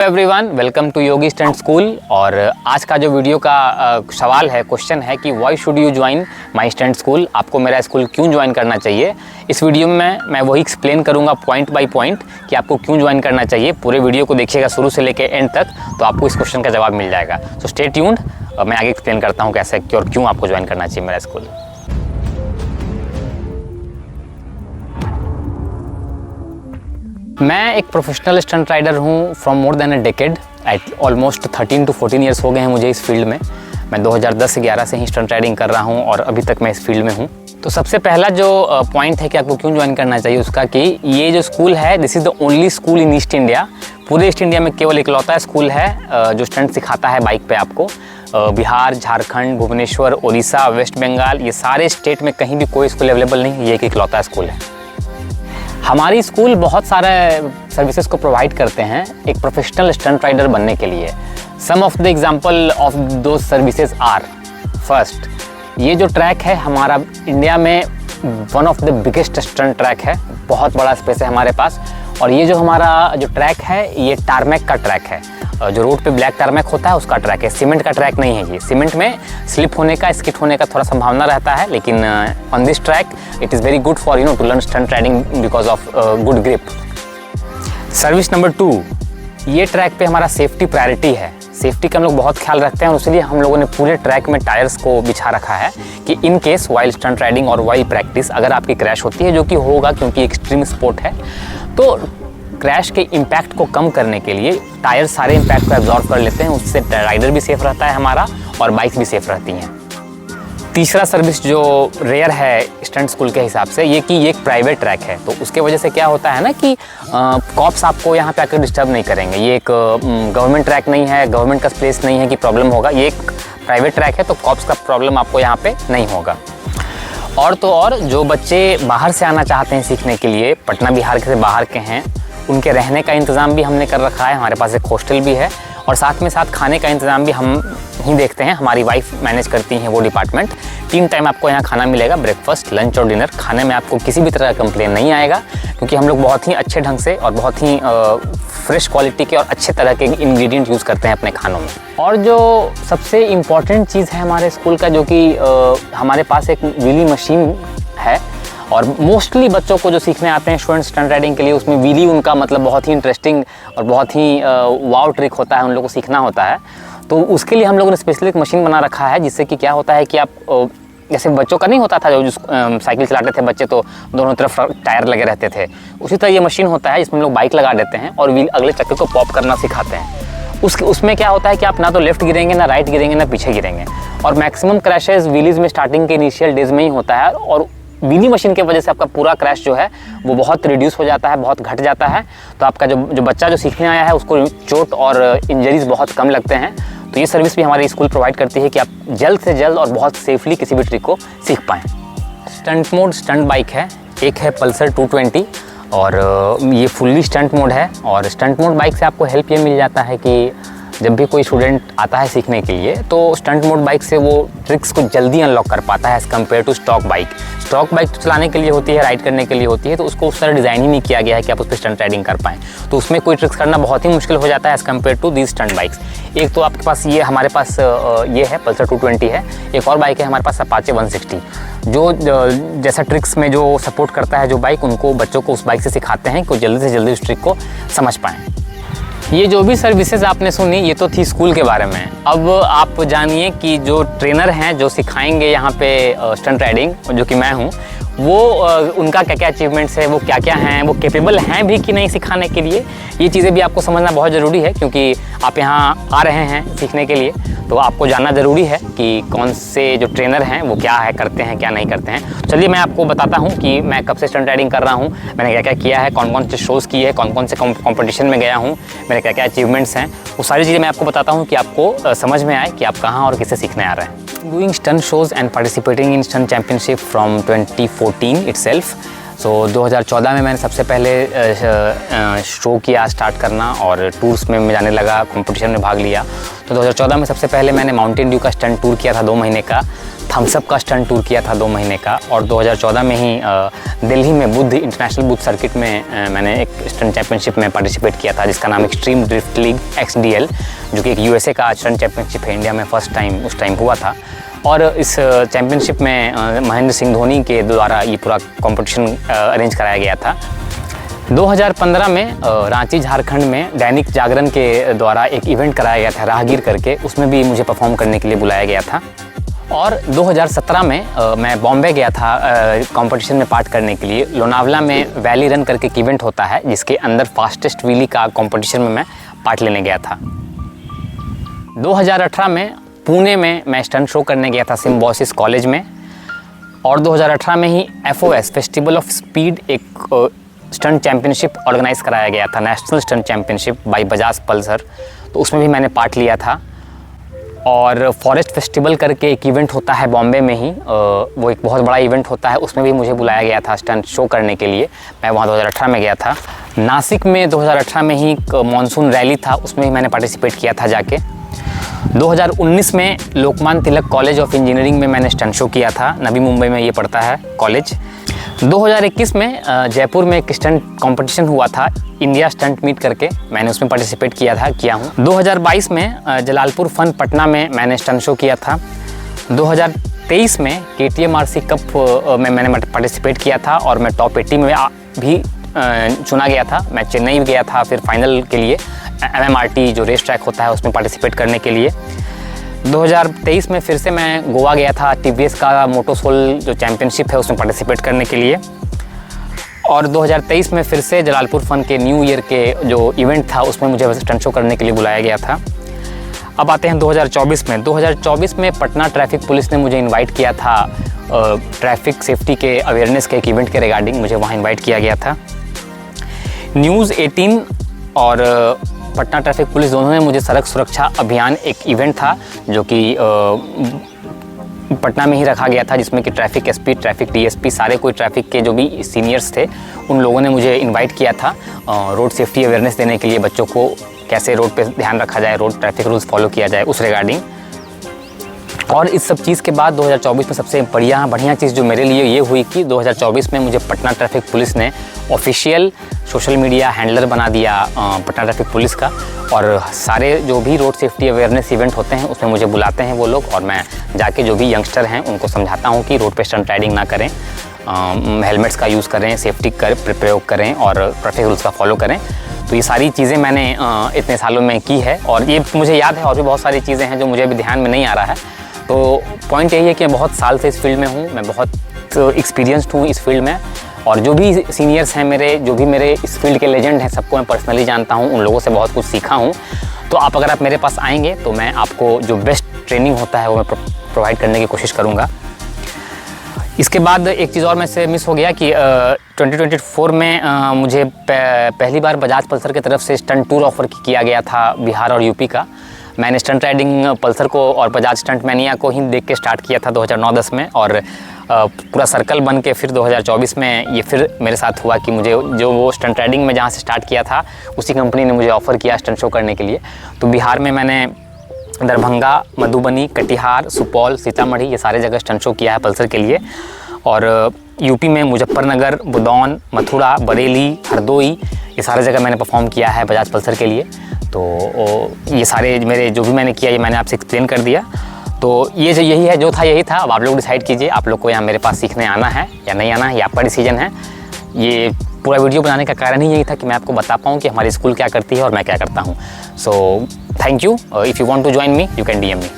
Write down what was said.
Everyone, welcome to Yogi stunt school. और आज का जो वीडियो का सवाल है, क्वेश्चन है कि why should you join my stunt school. आपको मेरा स्कूल क्यों ज्वाइन करना चाहिए। इस वीडियो में मैं वही एक्सप्लेन करूंगा पॉइंट बाय पॉइंट कि आपको क्यों ज्वाइन करना चाहिए। पूरे वीडियो को देखिएगा शुरू से लेकर एंड तक, तो आपको इस क्वेश्चन का जवाब मिल जाएगा। सो स्टे ट्यून्ड, मैं आगे एक्सप्लेन करता हूँ कैसे और क्यों आपको ज्वाइन करना चाहिए मेरा स्कूल। मैं एक प्रोफेशनल स्टंट राइडर हूँ from more than a decade. Almost 13 to 14 years हो गए हैं मुझे इस फील्ड में। मैं 2010-11 से ही स्टंट राइडिंग कर रहा हूँ और अभी तक मैं इस फील्ड में हूँ। तो सबसे पहला जो पॉइंट है कि आपको क्यों ज्वाइन करना चाहिए उसका, कि ये जो स्कूल है, this is the only school in east India. पूरे ईस्ट इंडिया में केवल इकलौता स्कूल है जो स्टंट सिखाता है बाइक पे आपको। बिहार, झारखंड, भुवनेश्वर, उड़ीसा, वेस्ट बंगाल, ये सारे स्टेट में कहीं भी कोई स्कूल अवेलेबल नहीं, ये एक इकलौता स्कूल है। हमारी स्कूल बहुत सारे सर्विसेज को प्रोवाइड करते हैं एक प्रोफेशनल स्टंट राइडर बनने के लिए। सम ऑफ द एग्जांपल ऑफ दो सर्विसेज आर, फर्स्ट, ये जो ट्रैक है हमारा इंडिया में one of the biggest stunt track है, बहुत बड़ा स्पेस है हमारे पास। और ये जो हमारा जो ट्रैक है ये टारमैक का ट्रैक है, जो रोड पे ब्लैक टारमैक होता है उसका ट्रैक है, सीमेंट का ट्रैक नहीं है। ये सीमेंट में स्लिप होने का, स्किट होने का थोड़ा संभावना रहता है, लेकिन on this track it is very good for to learn stunt riding because of good grip. Service number 2, ये ट्रैक पे हमारा सेफ्टी प्रायोरिटी है। सेफ्टी का हम लोग बहुत ख्याल रखते हैं और इसलिए हम लोगों ने पूरे ट्रैक में टायर्स को बिछा रखा है कि in case while stunt riding और वाइल प्रैक्टिस अगर आपकी क्रैश होती है, जो कि होगा क्योंकि एक्सट्रीम स्पोर्ट है, तो क्रैश के इम्पैक्ट को कम करने के लिए टायर सारे इम्पैक्ट को एब्जॉर्ब कर लेते हैं। उससे राइडर भी सेफ रहता है हमारा और बाइक भी सेफ रहती हैं। तीसरा सर्विस जो रेयर है स्टंट स्कूल के हिसाब से, ये कि ये एक प्राइवेट ट्रैक है, तो उसके वजह से क्या होता है ना कि कॉप्स आपको यहाँ पे आकर डिस्टर्ब नहीं करेंगे। ये एक गवर्नमेंट ट्रैक नहीं है, गवर्नमेंट का प्लेस नहीं है कि प्रॉब्लम होगा। ये एक प्राइवेट ट्रैक है तो कॉप्स का प्रॉब्लम आपको यहाँ पे नहीं होगा। और तो और जो बच्चे बाहर से आना चाहते हैं सीखने के लिए, पटना बिहार के से बाहर के हैं, उनके रहने का इंतज़ाम भी हमने कर रखा है। हमारे पास एक हॉस्टल भी है और साथ में साथ खाने का इंतज़ाम भी हम ही देखते हैं, हमारी वाइफ मैनेज करती हैं वो डिपार्टमेंट। 3 टाइम आपको यहाँ खाना मिलेगा, ब्रेकफास्ट, लंच और डिनर। खाने में आपको किसी भी तरह का कंप्लेन नहीं आएगा क्योंकि हम लोग बहुत ही अच्छे ढंग से और बहुत ही फ्रेश क्वालिटी के और अच्छे तरह के इंग्रेडिएंट यूज़ करते हैं अपने खानों में। और जो सबसे इम्पॉर्टेंट चीज़ है हमारे स्कूल का, जो कि हमारे पास एक व्हीली मशीन है और मोस्टली बच्चों को जो सीखने आते हैं स्टूडेंट स्टंट राइडिंग के लिए, उसमें व्हीली उनका मतलब बहुत ही इंटरेस्टिंग और बहुत ही वाव ट्रिक होता है, उन लोगों को सीखना होता है। तो उसके लिए हम लोगों ने स्पेशली एक मशीन बना रखा है, जिससे कि क्या होता है कि आप जैसे बच्चों का नहीं होता था जो साइकिल चलाते थे बच्चे तो दोनों तरफ टायर लगे रहते थे, उसी तरह ये मशीन होता है। इसमें हम लोग बाइक लगा देते हैं और व्हील अगले चक्के को पॉप करना सिखाते हैं। उसमें क्या होता है कि आप ना तो लेफ्ट गिरेंगे, ना राइट गिरेंगे, ना पीछे गिरेंगे। और मैक्सिमम क्रैशेज व्हीलीज में स्टार्टिंग के इनिशियल डेज में ही होता है और व्हीली मशीन की वजह से आपका पूरा क्रैश जो है वो बहुत रिड्यूस हो जाता है, बहुत घट जाता है। तो आपका जो बच्चा जो सीखने आया है उसको चोट और इंजरीज बहुत कम लगते हैं। तो ये सर्विस भी हमारी स्कूल प्रोवाइड करती है कि आप जल्द से जल्द और बहुत सेफली किसी भी ट्रिक को सीख पाएँ। स्टंट मोड स्टंट बाइक है, एक है पल्सर 220 और ये फुल्ली स्टंट मोड है। और स्टंट मोड बाइक से आपको हेल्प ये मिल जाता है कि जब भी कोई स्टूडेंट आता है सीखने के लिए तो स्टंट मोड बाइक से वो ट्रिक्स को जल्दी अनलॉक कर पाता है as compare to stock bike. Stock bike तो चलाने के लिए होती है, राइड करने के लिए होती है, तो उसको उस तरह डिज़ाइन ही नहीं किया गया है कि आप उस पर स्टंट राइडिंग कर पाएँ। तो उसमें कोई ट्रिक्स करना बहुत ही मुश्किल हो जाता है as compare to the stunt bikes. एक तो आपके पास ये हमारे पास ये है पल्सर 220 है, एक और बाइक है हमारे पास अपाचे 160, जो जैसा ट्रिक्स में जो सपोर्ट करता है जो बाइक, उनको बच्चों को उस बाइक से सिखाते हैं कि जल्दी से जल्दी उस ट्रिक को समझ पाएँ। ये जो भी सर्विसेज आपने सुनी ये तो थी स्कूल के बारे में। अब आप जानिए कि जो ट्रेनर हैं जो सिखाएंगे यहाँ पे स्टंट राइडिंग, जो कि मैं हूँ, वो उनका क्या क्या अचीवमेंट्स है, वो क्या क्या हैं, वो कैपेबल हैं भी कि नहीं सिखाने के लिए, ये चीज़ें भी आपको समझना बहुत ज़रूरी है। क्योंकि आप यहाँ आ रहे हैं सीखने के लिए तो आपको जानना ज़रूरी है कि कौन से जो ट्रेनर हैं वो क्या है करते हैं, क्या नहीं करते हैं। चलिए मैं आपको बताता हूँ कि मैं कब से स्टंट राइडिंग कर रहा हूँ, मैंने क्या क्या किया है, कौन कौन से शोज़ किए हैं, कौन कौन से कॉम्पिटिशन में गया हूँ, मेरे क्या क्या अचीवमेंट्स हैं, वो सारी चीज़ें मैं आपको बताता हूँ कि आपको समझ में आए कि आप कहाँ और किससे सीखने आ रहे हैं। Doing stunt shows and participating in stunt championship from 2014 itself. सो 2014 में मैंने सबसे पहले शो किया स्टार्ट करना और टूर्स में मैं जाने लगा, कंपटीशन में भाग लिया। तो 2014 में सबसे पहले मैंने माउंटेन ड्यू का स्टंट टूर किया था 2 महीने का, थम्स अप का स्टंट टूर किया था 2 महीने का, और 2014 में ही दिल्ली में बुद्ध इंटरनेशनल बुद्ध सर्किट में मैंने एक स्टंट चैम्पियनशिप में पार्टिसिपेट किया था जिसका नाम एक्सट्रीम ड्रिफ्ट लीग XDL, जो कि एक USA का स्टंट चैम्पियनशिप है, इंडिया में फर्स्ट टाइम उस टाइम हुआ था। और इस चैम्पियनशिप में महेंद्र सिंह धोनी के द्वारा ये पूरा कंपटीशन अरेंज कराया गया था। 2015 में रांची झारखंड में दैनिक जागरण के द्वारा एक इवेंट कराया गया था राहगीर करके, उसमें भी मुझे परफॉर्म करने के लिए बुलाया गया था। और 2017 में मैं बॉम्बे गया था कंपटीशन में पार्ट करने के लिए। लोनावला में वैली रन करके एक इवेंट होता है जिसके अंदर फास्टेस्ट व्हीली का कंपटीशन में मैं पार्ट लेने गया था। 2018 में पुणे में मैं स्टंट शो करने गया था सिम्बोसिस कॉलेज में, और 2018 में ही FOS फेस्टिवल ऑफ स्पीड एक स्टंट चैम्पियनशिप ऑर्गेनाइज कराया गया था, national stunt championship by Bajaj Pulsar, तो उसमें भी मैंने पार्ट लिया था। और फॉरेस्ट फेस्टिवल करके एक इवेंट होता है बॉम्बे में ही, वो एक बहुत बड़ा इवेंट होता है, उसमें भी मुझे बुलाया गया था स्टंट शो करने के लिए, मैं वहाँ 2018 में गया था। नासिक में 2018 में ही मानसून रैली था, उसमें भी मैंने पार्टिसिपेट किया था जाके। 2019 में Lokmanya Tilak college of engineering में मैंने स्टंट शो किया था, नवी मुंबई में ये पड़ता है कॉलेज। 2021 में जयपुर में एक स्टंट कंपटीशन हुआ था, इंडिया स्टंट मीट करके, मैंने उसमें पार्टिसिपेट किया हूँ। 2022 में जलालपुर फन पटना में मैंने स्टंट शो किया था। 2023 में KTM RC कप में मैंने पार्टिसिपेट किया था और मैं टॉप 80 में भी चुना गया था। मैं चेन्नई गया था फिर फाइनल के लिए, MMRT जो रेस ट्रैक होता है उसमें पार्टिसिपेट करने के लिए। 2023 में फिर से मैं गोवा गया था, TVS का मोटोसोल जो चैम्पियनशिप है उसमें पार्टिसिपेट करने के लिए। और 2023 में फिर से जलालपुर फन के न्यू ईयर के जो इवेंट था उसमें मुझे स्टंट शो करने के लिए बुलाया गया था। अब आते हैं 2024 में। 2024 में पटना ट्रैफिक पुलिस ने मुझे इनवाइट किया था ट्रैफिक सेफ्टी के अवेयरनेस के एक इवेंट के रिगार्डिंग, मुझे वहाँ इनवाइट किया गया था। न्यूज़ 18 और पटना ट्रैफिक पुलिस दोनों ने मुझे सड़क सुरक्षा अभियान एक इवेंट था जो कि पटना में ही रखा गया था, जिसमें कि ट्रैफिक SP, ट्रैफिक DSP, सारे कोई ट्रैफिक के जो भी सीनियर्स थे उन लोगों ने मुझे इनवाइट किया था रोड सेफ्टी अवेयरनेस देने के लिए, बच्चों को कैसे रोड पे ध्यान रखा जाए, रोड ट्रैफिक रूल्स फॉलो किया जाए उस रिगार्डिंग। और इस सब चीज़ के बाद 2024 में सबसे बढ़िया चीज़ जो मेरे लिए ये हुई कि 2024 में मुझे पटना ट्रैफिक पुलिस ने ऑफिशियल सोशल मीडिया हैंडलर बना दिया पटना ट्रैफिक पुलिस का, और सारे जो भी रोड सेफ्टी अवेयरनेस इवेंट होते हैं उसमें मुझे बुलाते हैं वो लोग, और मैं जाके जो भी यंगस्टर हैं उनको समझाता हूँ कि रोड पे स्टंट राइडिंग ना करें, हेलमेट्स का यूज़ करें, सेफ्टी प्रयोग करें और ट्रैफिक रूल्स का फॉलो करें। तो ये सारी चीज़ें मैंने इतने सालों में की है, और ये मुझे याद है और भी बहुत सारी चीज़ें हैं जो मुझे अभी ध्यान में नहीं आ रहा है। तो पॉइंट यही है कि मैं बहुत साल से इस फील्ड में हूँ, मैं बहुत एक्सपीरियंस्ड हूँ इस फील्ड में, और जो भी सीनियर्स हैं मेरे, जो भी मेरे इस फील्ड के लेजेंड हैं, सबको मैं पर्सनली जानता हूँ, उन लोगों से बहुत कुछ सीखा हूँ। तो आप मेरे पास आएंगे तो मैं आपको जो बेस्ट ट्रेनिंग होता है वो मैं प्रोवाइड करने की कोशिश करूँगा। इसके बाद एक चीज़ और मैं से मिस हो गया कि 2024 में मुझे पहली बार बजाज पल्सर की तरफ से स्टंट टूर ऑफर किया गया था बिहार और यूपी का। मैंने स्टंट राइडिंग पल्सर को और बजाज स्टंट मैनिया को ही देख के स्टार्ट किया था 2009-10 में, और पूरा सर्कल बन के फिर 2024 में ये फिर मेरे साथ हुआ कि मुझे जो वो स्टंट राइडिंग में जहाँ से स्टार्ट किया था उसी कंपनी ने मुझे ऑफ़र किया स्टंट शो करने के लिए। तो बिहार में मैंने दरभंगा, मधुबनी, कटिहार, सुपौल, सीतामढ़ी ये सारे जगह स्टंट शो किया है पल्सर के लिए, और यूपी में मुजफ्फरनगर, बुदौन, मथुरा, बरेली, हरदोई ये सारे जगह मैंने परफॉर्म किया है बजाज पल्सर के लिए। तो ये सारे मेरे जो भी मैंने किया ये मैंने आपसे एक्सप्लेन कर दिया। तो ये जो यही है, जो था यही था। अब आप लोग डिसाइड कीजिए आप लोग को यहाँ मेरे पास सीखने आना है या नहीं आना है, ये आपका डिसीजन है। ये पूरा वीडियो बनाने का कारण ही यही था कि मैं आपको बता पाऊँ कि हमारी स्कूल क्या करती है और मैं क्या करता हूँ। So thank you. If you want to join me you can DM me.